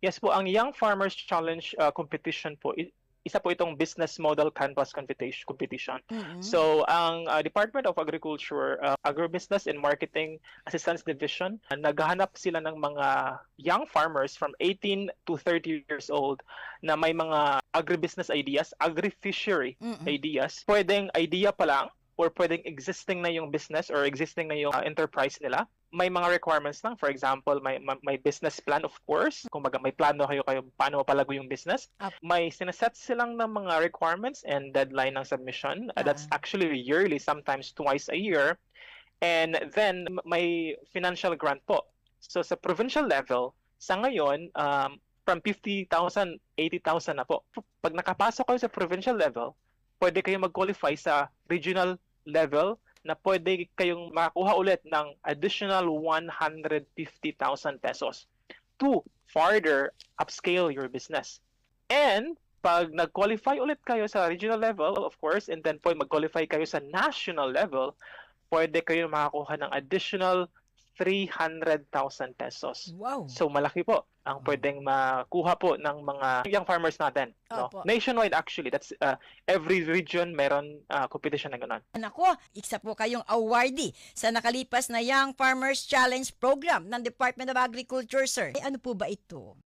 Yes po, ang Young Farmers Challenge competition po, isa po itong business model canvas competition. Mm. So, ang Department of Agriculture, Agribusiness and Marketing Assistance Division, naghahanap sila ng mga young farmers from 18 to 30 years old na may mga agribusiness ideas, agri-fishery Mm. ideas. Pwedeng idea pa lang or pwedeng existing na yung business or existing na yung enterprise nila. May mga requirements lang. For example, may business plan, of course. Kung may plano kayo paano mapalago yung business. May sinaset silang ng mga requirements and deadline ng submission. That's actually yearly, sometimes twice a year. And then, may financial grant po. So, sa provincial level, sa ngayon, from 50,000, 80,000 na po. Pag nakapasok kayo sa provincial level, pwede kayo mag-qualify sa regional level na pwede kayong makakuha ulit ng additional 150,000 pesos to further upscale your business. And pag nag-qualify ulit kayo sa regional level, of course, and then mag-qualify kayo sa national level, pwede kayo makakuha ng additional 300,000 pesos. Wow. So malaki po ang pwedeng makuha po ng mga young farmers natin. No? Nationwide actually, that's every region meron competition na gano'n. Nako, isa po kayong awardee sa nakalipas na Young Farmers Challenge Program ng Department of Agriculture, sir. Ano po ba ito?